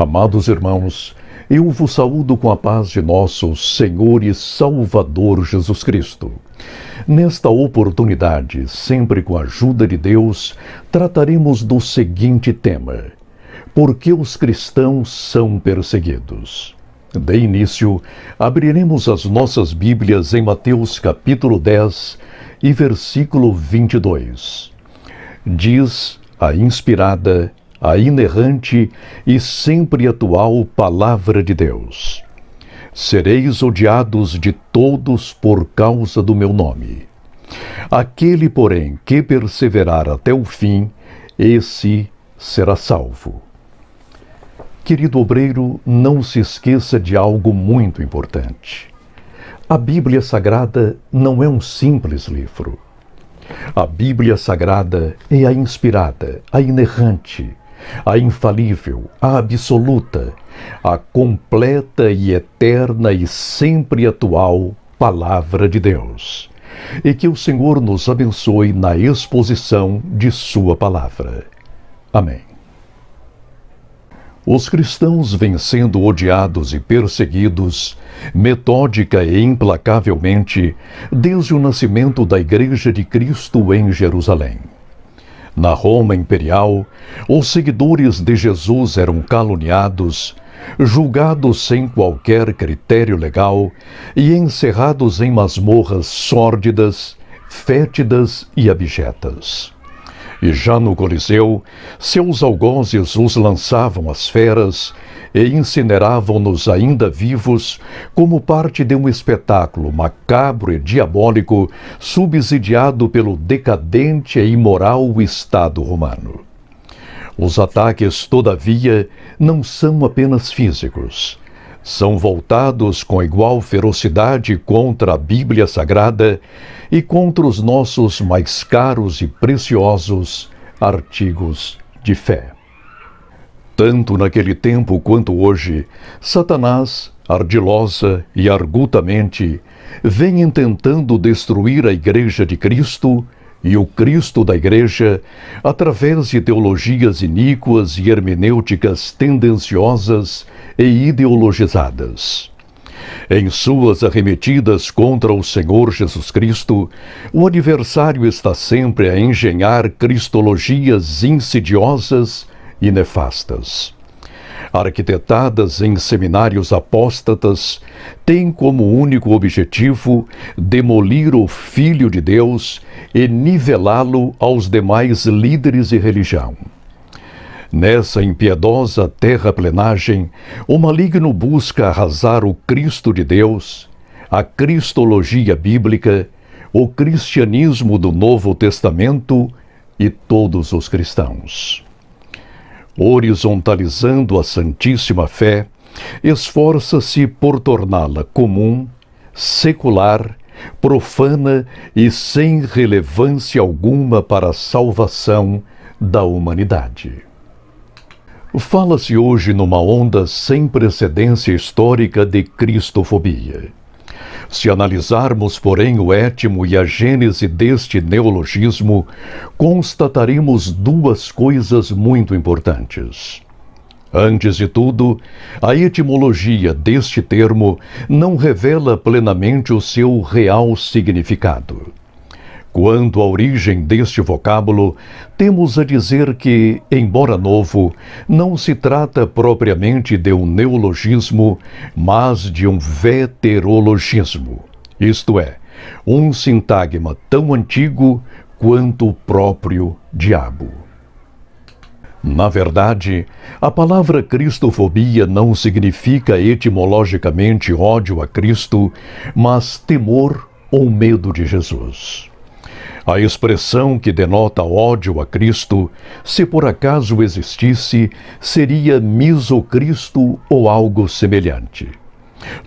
Amados irmãos, eu vos saúdo com a paz de nosso Senhor e Salvador Jesus Cristo. Nesta oportunidade, sempre com a ajuda de Deus, trataremos do seguinte tema: por que os cristãos são perseguidos? De início, abriremos as nossas Bíblias em Mateus capítulo 10 e versículo 22. Diz a inspirada, a inerrante e sempre atual Palavra de Deus: sereis odiados de todos por causa do meu nome. Aquele, porém, que perseverar até o fim, esse será salvo. Querido obreiro, não se esqueça de algo muito importante. A Bíblia Sagrada não é um simples livro. A Bíblia Sagrada é a inspirada, a inerrante, a infalível, a absoluta, a completa e eterna e sempre atual Palavra de Deus. E que o Senhor nos abençoe na exposição de Sua Palavra. Amém. Os cristãos vêm sendo odiados e perseguidos, metódica e implacavelmente, desde o nascimento da Igreja de Cristo em Jerusalém. Na Roma imperial, os seguidores de Jesus eram caluniados, julgados sem qualquer critério legal e encerrados em masmorras sórdidas, fétidas e abjetas. E já no Coliseu, seus algozes os lançavam às feras e incineravam-nos ainda vivos como parte de um espetáculo macabro e diabólico subsidiado pelo decadente e imoral Estado romano. Os ataques, todavia, não são apenas físicos. São voltados com igual ferocidade contra a Bíblia Sagrada e contra os nossos mais caros e preciosos artigos de fé. Tanto naquele tempo quanto hoje, Satanás, ardilosa e argutamente, vem tentando destruir a Igreja de Cristo e o Cristo da Igreja através de teologias iníquas e hermenêuticas tendenciosas e ideologizadas. Em suas arremetidas contra o Senhor Jesus Cristo, o adversário está sempre a engenhar cristologias insidiosas e nefastas. Arquitetadas em seminários apóstatas, têm como único objetivo demolir o Filho de Deus e nivelá-lo aos demais líderes de religião. Nessa impiedosa terraplenagem, o maligno busca arrasar o Cristo de Deus, a cristologia bíblica, o cristianismo do Novo Testamento e todos os cristãos. Horizontalizando a Santíssima Fé, esforça-se por torná-la comum, secular, profana e sem relevância alguma para a salvação da humanidade. Fala-se hoje numa onda sem precedência histórica de cristofobia. Se analisarmos, porém, o étimo e a gênese deste neologismo, constataremos duas coisas muito importantes. Antes de tudo, a etimologia deste termo não revela plenamente o seu real significado. Quanto à origem deste vocábulo, temos a dizer que, embora novo, não se trata propriamente de um neologismo, mas de um veterologismo, isto é, um sintagma tão antigo quanto o próprio diabo. Na verdade, a palavra cristofobia não significa etimologicamente ódio a Cristo, mas temor ou medo de Jesus. A expressão que denota ódio a Cristo, se por acaso existisse, seria misocristo ou algo semelhante.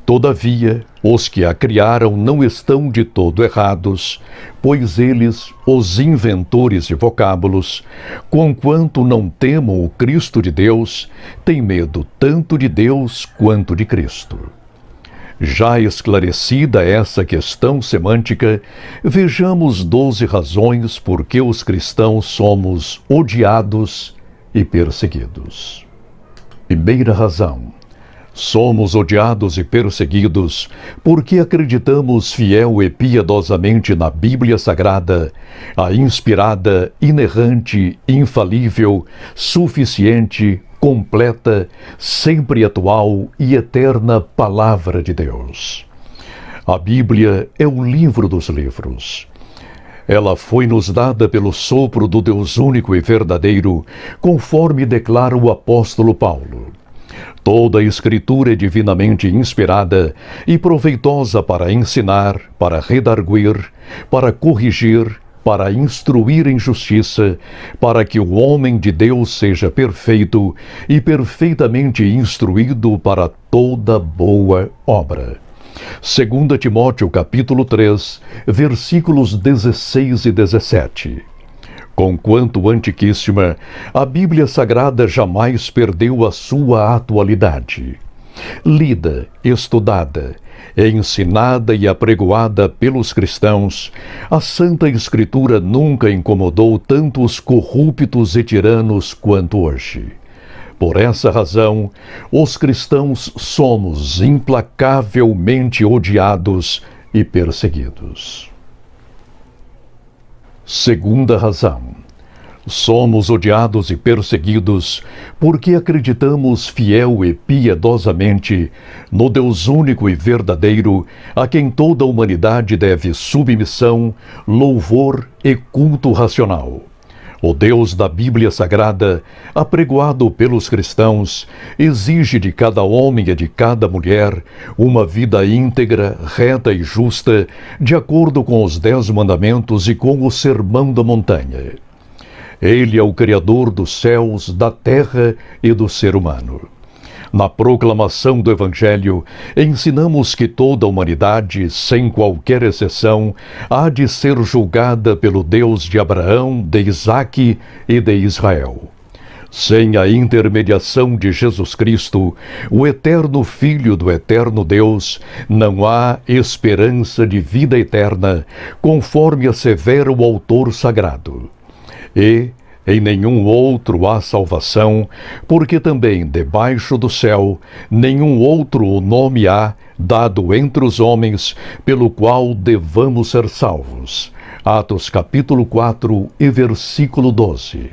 Todavia, os que a criaram não estão de todo errados, pois eles, os inventores de vocábulos, conquanto não temam o Cristo de Deus, têm medo tanto de Deus quanto de Cristo. Já esclarecida essa questão semântica, vejamos 12 razões por que os cristãos somos odiados e perseguidos. Primeira razão. Somos odiados e perseguidos porque acreditamos fiel e piedosamente na Bíblia Sagrada, a inspirada, inerrante, infalível, suficiente, completa, sempre atual e eterna Palavra de Deus. A Bíblia é o livro dos livros. Ela foi-nos dada pelo sopro do Deus único e verdadeiro, conforme declara o apóstolo Paulo. Toda a Escritura é divinamente inspirada e proveitosa para ensinar, para redarguir, para corrigir, para instruir em justiça, para que o homem de Deus seja perfeito e perfeitamente instruído para toda boa obra. 2 Timóteo capítulo 3, versículos 16 e 17. Conquanto antiquíssima, a Bíblia Sagrada jamais perdeu a sua atualidade. Lida, estudada, ensinada e apregoada pelos cristãos, a Santa Escritura nunca incomodou tanto os corruptos e tiranos quanto hoje. Por essa razão, os cristãos somos implacavelmente odiados e perseguidos. Segunda razão. Somos odiados e perseguidos porque acreditamos fiel e piedosamente no Deus único e verdadeiro, a quem toda a humanidade deve submissão, louvor e culto racional. O Deus da Bíblia Sagrada, apregoado pelos cristãos, exige de cada homem e de cada mulher uma vida íntegra, reta e justa, de acordo com os 10 mandamentos e com o Sermão da Montanha. Ele é o Criador dos céus, da terra e do ser humano. Na proclamação do Evangelho, ensinamos que toda a humanidade, sem qualquer exceção, há de ser julgada pelo Deus de Abraão, de Isaque e de Israel. Sem a intermediação de Jesus Cristo, o eterno Filho do eterno Deus, não há esperança de vida eterna, conforme assevera o autor sagrado. E em nenhum outro há salvação, porque também debaixo do céu nenhum outro nome há dado entre os homens pelo qual devamos ser salvos. Atos capítulo 4 e versículo 12.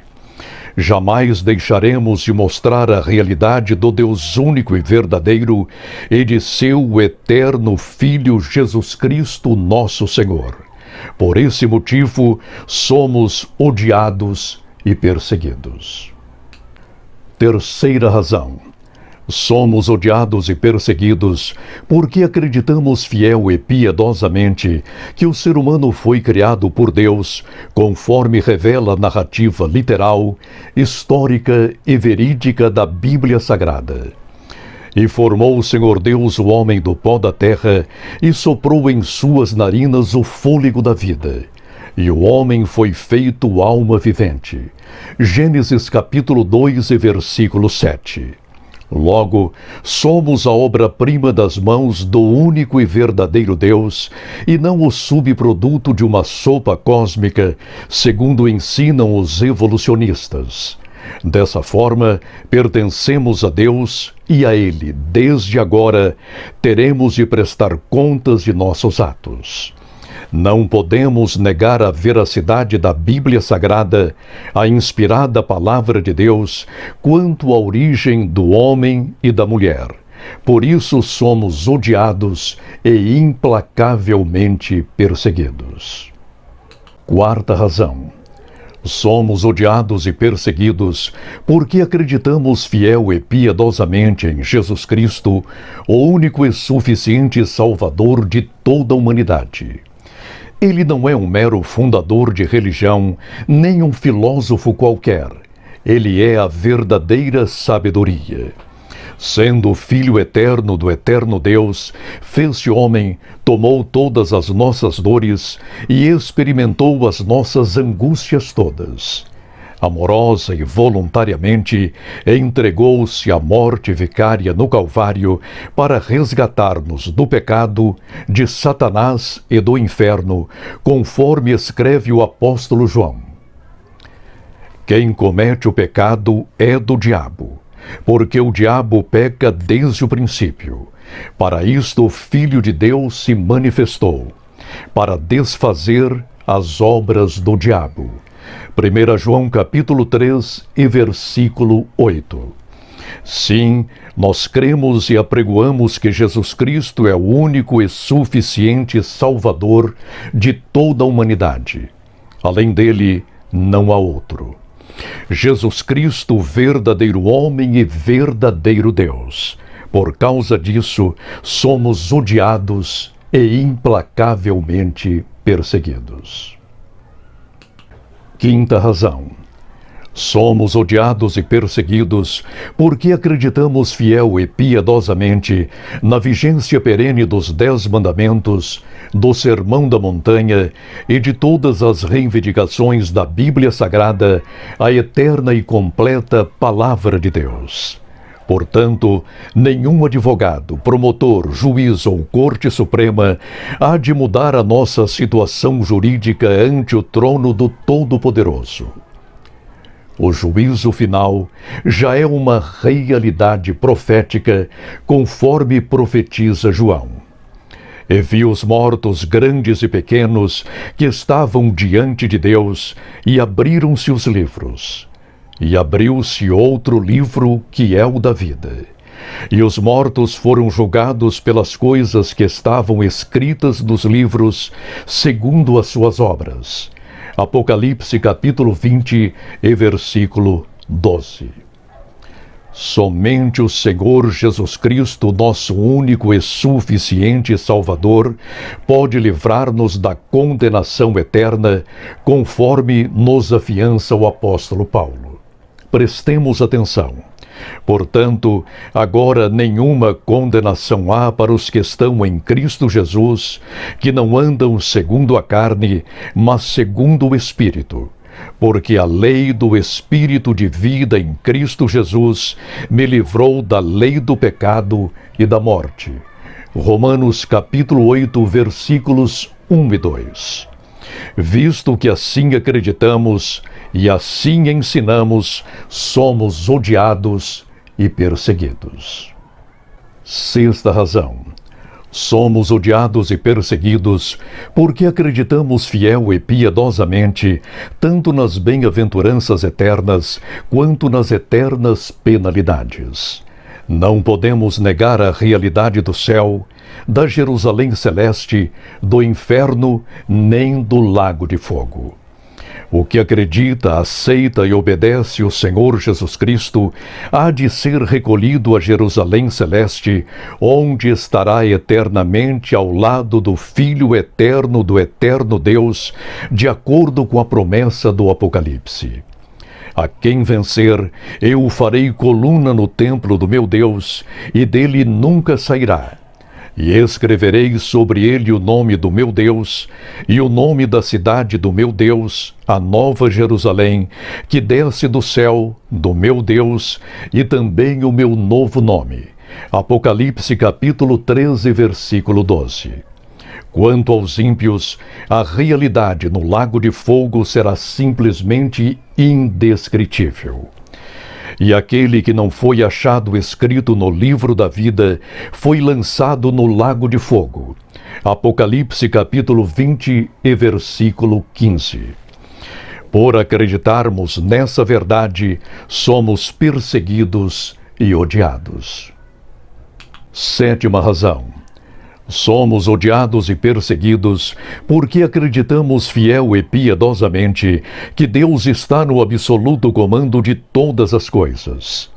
Jamais deixaremos de mostrar a realidade do Deus único e verdadeiro e de seu eterno Filho Jesus Cristo, nosso Senhor. Por esse motivo, somos odiados e perseguidos. Terceira razão. Somos odiados e perseguidos porque acreditamos fiel e piedosamente que o ser humano foi criado por Deus, conforme revela a narrativa literal, histórica e verídica da Bíblia Sagrada. E formou o Senhor Deus o homem do pó da terra e soprou em suas narinas o fôlego da vida. E o homem foi feito alma vivente. Gênesis capítulo 2 e versículo 7. Logo, somos a obra-prima das mãos do único e verdadeiro Deus, e não o subproduto de uma sopa cósmica, segundo ensinam os evolucionistas. Dessa forma, pertencemos a Deus e a Ele, desde agora, teremos de prestar contas de nossos atos. Não podemos negar a veracidade da Bíblia Sagrada, a inspirada Palavra de Deus, quanto à origem do homem e da mulher. Por isso somos odiados e implacavelmente perseguidos. Quarta razão. Somos odiados e perseguidos porque acreditamos fiel e piedosamente em Jesus Cristo, o único e suficiente Salvador de toda a humanidade. Ele não é um mero fundador de religião, nem um filósofo qualquer. Ele é a verdadeira sabedoria. Sendo o Filho eterno do eterno Deus, fez-se homem, tomou todas as nossas dores e experimentou as nossas angústias todas. Amorosa e voluntariamente, entregou-se à morte vicária no Calvário para resgatar-nos do pecado, de Satanás e do inferno, conforme escreve o apóstolo João. Quem comete o pecado é do diabo, porque o diabo peca desde o princípio. Para isto o Filho de Deus se manifestou, para desfazer as obras do diabo. 1 João capítulo 3 e versículo 8. Sim, nós cremos e apregoamos que Jesus Cristo é o único e suficiente Salvador de toda a humanidade. Além dele, não há outro. Jesus Cristo, verdadeiro homem e verdadeiro Deus. Por causa disso, somos odiados e implacavelmente perseguidos. Quinta razão. Somos odiados e perseguidos porque acreditamos fiel e piedosamente na vigência perene dos 10 mandamentos, do Sermão da Montanha e de todas as reivindicações da Bíblia Sagrada, a eterna e completa Palavra de Deus. Portanto, nenhum advogado, promotor, juiz ou Corte Suprema há de mudar a nossa situação jurídica ante o trono do Todo-Poderoso. O juízo final já é uma realidade profética, conforme profetiza João. E vi os mortos, grandes e pequenos, que estavam diante de Deus, e abriram-se os livros. E abriu-se outro livro, que é o da vida. E os mortos foram julgados pelas coisas que estavam escritas nos livros, segundo as suas obras. Apocalipse capítulo 20 e versículo 12. Somente o Senhor Jesus Cristo, nosso único e suficiente Salvador, pode livrar-nos da condenação eterna, conforme nos afiança o apóstolo Paulo. Prestemos atenção. Portanto, agora nenhuma condenação há para os que estão em Cristo Jesus, que não andam segundo a carne, mas segundo o Espírito. Porque a lei do Espírito de vida em Cristo Jesus me livrou da lei do pecado e da morte. Romanos capítulo 8, versículos 1 e 2. Visto que assim acreditamos e assim ensinamos, somos odiados e perseguidos. Sexta razão. Somos odiados e perseguidos porque acreditamos fiel e piedosamente tanto nas bem-aventuranças eternas quanto nas eternas penalidades. Não podemos negar a realidade do céu, da Jerusalém celeste, do inferno, nem do lago de fogo. O que acredita, aceita e obedece o Senhor Jesus Cristo há de ser recolhido a Jerusalém celeste, onde estará eternamente ao lado do Filho eterno do eterno Deus, de acordo com a promessa do Apocalipse. A quem vencer, eu o farei coluna no templo do meu Deus, e dele nunca sairá. E escreverei sobre ele o nome do meu Deus, e o nome da cidade do meu Deus, a Nova Jerusalém, que desce do céu, do meu Deus, e também o meu novo nome. Apocalipse capítulo 13, versículo 12. Quanto aos ímpios, a realidade no lago de fogo será simplesmente indescritível. E aquele que não foi achado escrito no livro da vida foi lançado no lago de fogo. Apocalipse capítulo 20 e versículo 15. Por acreditarmos nessa verdade, somos perseguidos e odiados. Sétima razão. Somos odiados e perseguidos porque acreditamos fiel e piedosamente que Deus está no absoluto comando de todas as coisas.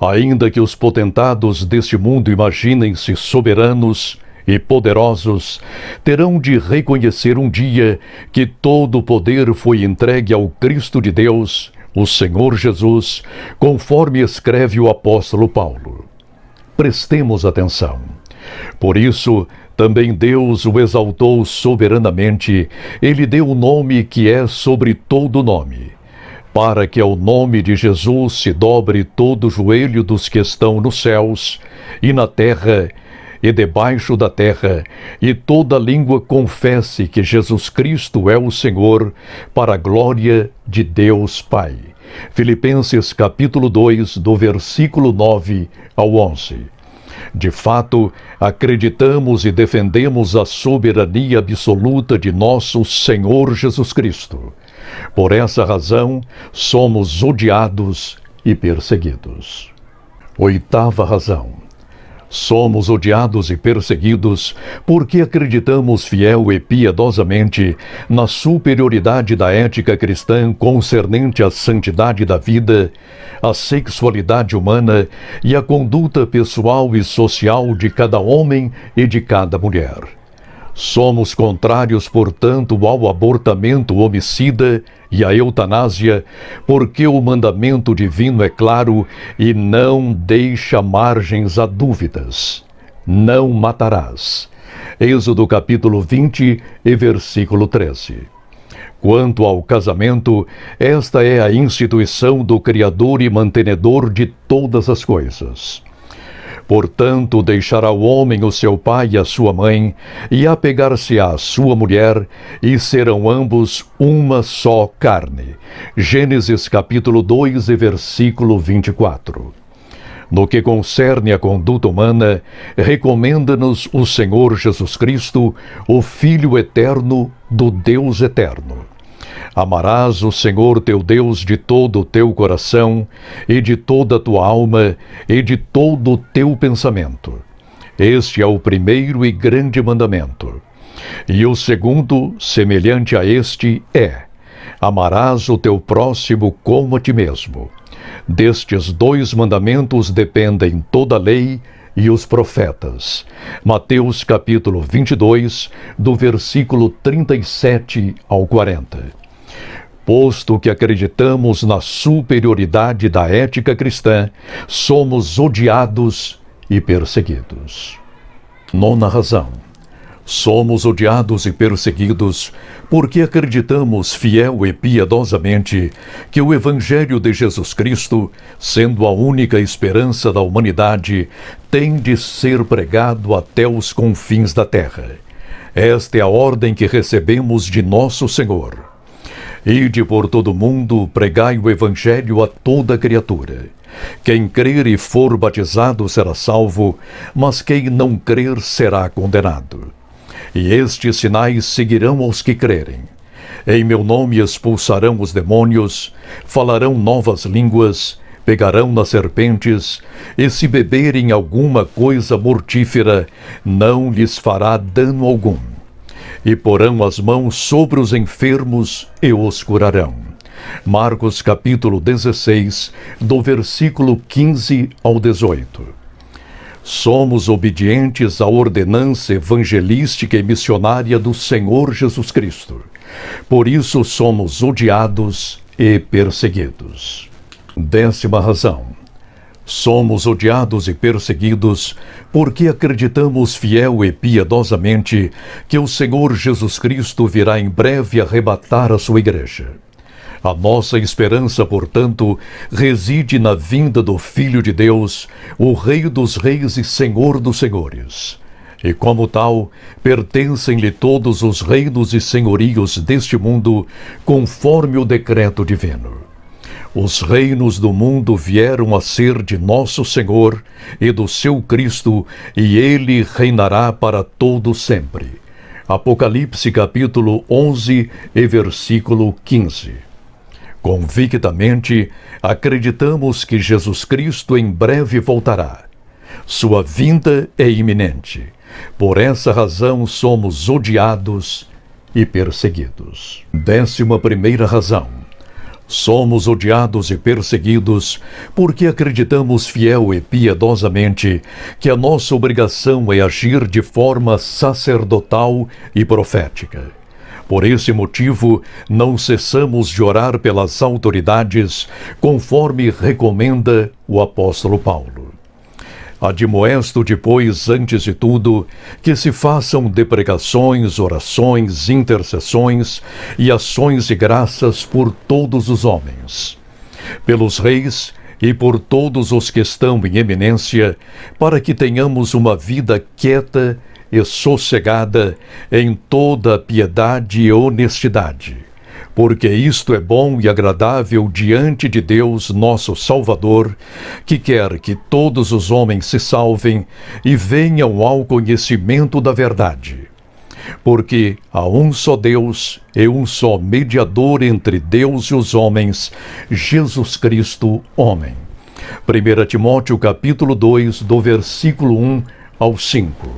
Ainda que os potentados deste mundo imaginem-se soberanos e poderosos, terão de reconhecer um dia que todo o poder foi entregue ao Cristo de Deus, o Senhor Jesus, conforme escreve o apóstolo Paulo. Prestemos atenção. Por isso, também Deus o exaltou soberanamente, ele deu o nome que é sobre todo nome, para que ao nome de Jesus se dobre todo o joelho dos que estão nos céus e na terra e debaixo da terra, e toda língua confesse que Jesus Cristo é o Senhor, para a glória de Deus Pai. Filipenses capítulo 2, do versículo 9 ao 11. De fato, acreditamos e defendemos a soberania absoluta de nosso Senhor Jesus Cristo. Por essa razão, somos odiados e perseguidos. Oitava razão. Somos odiados e perseguidos porque acreditamos fiel e piedosamente na superioridade da ética cristã concernente à santidade da vida, à sexualidade humana e à conduta pessoal e social de cada homem e de cada mulher. Somos contrários, portanto, ao abortamento homicida e à eutanásia, porque o mandamento divino é claro e não deixa margens a dúvidas. Não matarás. Êxodo capítulo 20 e versículo 13. Quanto ao casamento, esta é a instituição do Criador e mantenedor de todas as coisas. Portanto, deixará o homem o seu pai e a sua mãe, e apegar-se-á à sua mulher, e serão ambos uma só carne. Gênesis capítulo 2 e versículo 24. No que concerne à conduta humana, recomenda-nos o Senhor Jesus Cristo, o Filho eterno do Deus eterno. Amarás o Senhor teu Deus de todo o teu coração, e de toda a tua alma, e de todo o teu pensamento. Este é o primeiro e grande mandamento. E o segundo, semelhante a este, é: amarás o teu próximo como a ti mesmo. Destes dois mandamentos dependem toda a lei e os profetas. Mateus capítulo 22, do versículo 37 ao 40. Posto que acreditamos na superioridade da ética cristã, somos odiados e perseguidos. Nona razão. Somos odiados e perseguidos porque acreditamos fiel e piedosamente que o Evangelho de Jesus Cristo, sendo a única esperança da humanidade, tem de ser pregado até os confins da terra. Esta é a ordem que recebemos de nosso Senhor. Ide por todo o mundo, pregai o Evangelho a toda criatura. Quem crer e for batizado será salvo, mas quem não crer será condenado. E estes sinais seguirão aos que crerem. Em meu nome expulsarão os demônios, falarão novas línguas, pegarão nas serpentes, e se beberem alguma coisa mortífera, não lhes fará dano algum. E porão as mãos sobre os enfermos e os curarão. Marcos capítulo 16, do versículo 15 ao 18. Somos obedientes à ordenança evangelística e missionária do Senhor Jesus Cristo. Por isso somos odiados e perseguidos. Décima razão. Somos odiados e perseguidos porque acreditamos fiel e piedosamente que o Senhor Jesus Cristo virá em breve arrebatar a sua igreja. A nossa esperança, portanto, reside na vinda do Filho de Deus, o Rei dos Reis e Senhor dos Senhores. E como tal, pertencem-lhe todos os reinos e senhorios deste mundo, conforme o decreto divino. Os reinos do mundo vieram a ser de nosso Senhor e do seu Cristo, e ele reinará para todo sempre. Apocalipse capítulo 11 e versículo 15. Convictamente, acreditamos que Jesus Cristo em breve voltará. Sua vinda é iminente. Por essa razão somos odiados e perseguidos. 11ª razão. Somos odiados e perseguidos porque acreditamos fiel e piedosamente que a nossa obrigação é agir de forma sacerdotal e profética. Por esse motivo, não cessamos de orar pelas autoridades, conforme recomenda o apóstolo Paulo. Admoesto, depois, antes de tudo, que se façam de pregações, orações, intercessões e ações de graças por todos os homens, pelos reis e por todos os que estão em eminência, para que tenhamos uma vida quieta e sossegada em toda piedade e honestidade. porque isto é bom e agradável diante de Deus, nosso Salvador, que quer que todos os homens se salvem e venham ao conhecimento da verdade. Porque há um só Deus e um só mediador entre Deus e os homens, Jesus Cristo, homem. 1 Timóteo capítulo 2, do versículo 1 ao 5.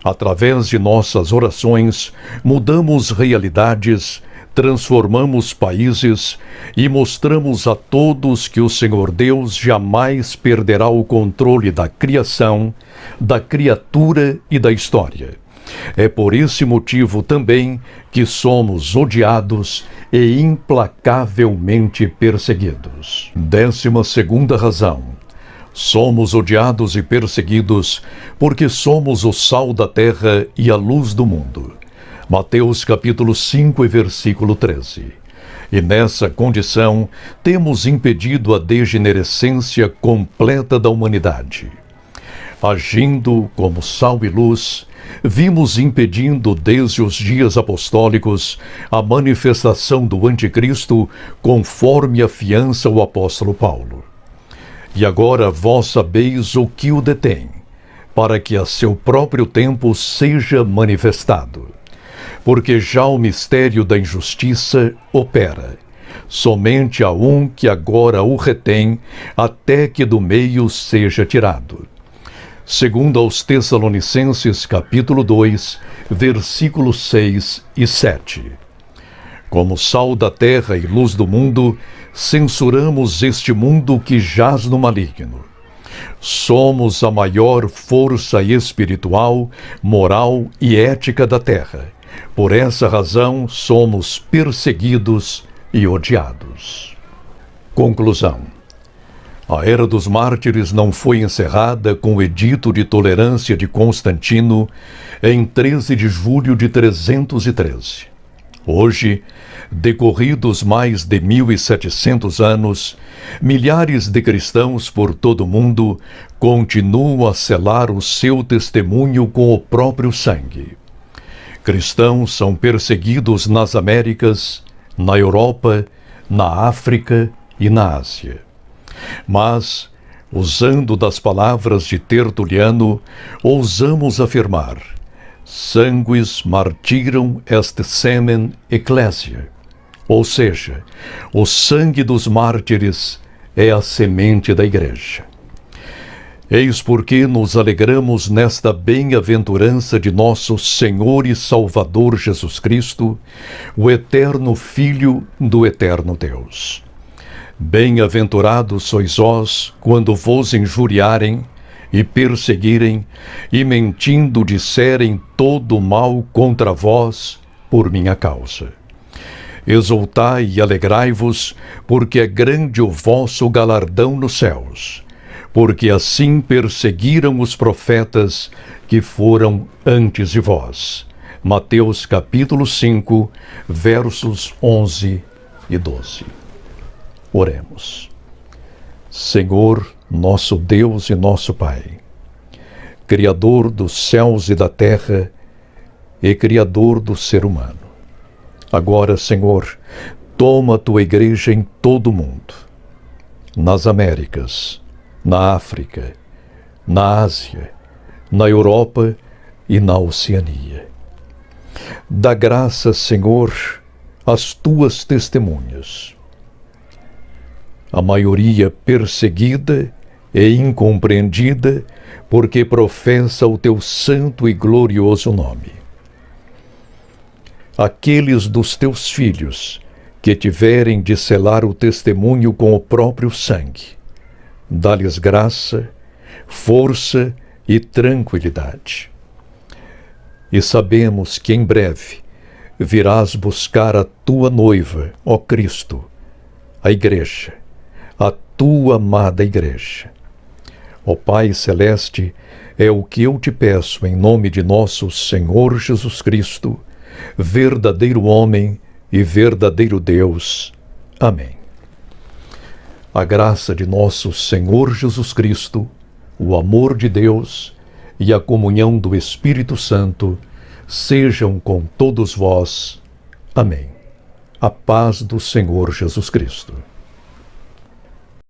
Através de nossas orações, mudamos realidades, transformamos países e mostramos a todos que o Senhor Deus jamais perderá o controle da criação, da criatura e da história. É por esse motivo também que somos odiados e implacavelmente perseguidos. 12ª razão. Somos odiados e perseguidos porque somos o sal da terra e a luz do mundo. Mateus capítulo 5 e versículo 13. E nessa condição temos impedido a degenerescência completa da humanidade. Agindo como sal e luz, vimos impedindo desde os dias apostólicos a manifestação do anticristo, conforme afiança o apóstolo Paulo. E agora vós sabeis o que o detém, para que a seu próprio tempo seja manifestado. Porque já o mistério da injustiça opera. Somente há um que agora o retém, até que do meio seja tirado. Segundo aos Tessalonicenses, capítulo 2, versículos 6 e 7. Como sal da terra e luz do mundo, censuramos este mundo que jaz no maligno. Somos a maior força espiritual, moral e ética da terra. Por essa razão, somos perseguidos e odiados. Conclusão. A Era dos Mártires não foi encerrada com o Edito de Tolerância de Constantino em 13 de julho de 313. Hoje, decorridos mais de 1.700 anos, milhares de cristãos por todo o mundo continuam a selar o seu testemunho com o próprio sangue. Cristãos são perseguidos nas Américas, na Europa, na África e na Ásia. Mas, usando das palavras de Tertuliano, ousamos afirmar: sanguis martyrum est semen ecclesia. Ou seja, o sangue dos mártires é a semente da Igreja. Eis porque nos alegramos nesta bem-aventurança de nosso Senhor e Salvador Jesus Cristo, o eterno Filho do eterno Deus. Bem-aventurados sois vós quando vos injuriarem e perseguirem e mentindo disserem todo mal contra vós por minha causa. Exultai e alegrai-vos, porque é grande o vosso galardão nos céus, porque assim perseguiram os profetas que foram antes de vós. Mateus capítulo 5, versos 11 e 12. Oremos. Senhor, nosso Deus e nosso Pai, Criador dos céus e da terra e Criador do ser humano. Agora, Senhor, toma a tua igreja em todo o mundo, nas Américas, na África, na Ásia, na Europa e na Oceania. Dá graça, Senhor, às tuas testemunhas, a maioria perseguida e incompreendida, porque professa o teu santo e glorioso nome. Aqueles dos teus filhos que tiverem de selar o testemunho com o próprio sangue, dá-lhes graça, força e tranquilidade. E sabemos que em breve virás buscar a tua noiva, ó Cristo, a Igreja, a tua amada Igreja. Ó Pai Celeste, é o que eu te peço em nome de nosso Senhor Jesus Cristo, verdadeiro homem e verdadeiro Deus. Amém. A graça de nosso Senhor Jesus Cristo, o amor de Deus e a comunhão do Espírito Santo sejam com todos vós. Amém. A paz do Senhor Jesus Cristo.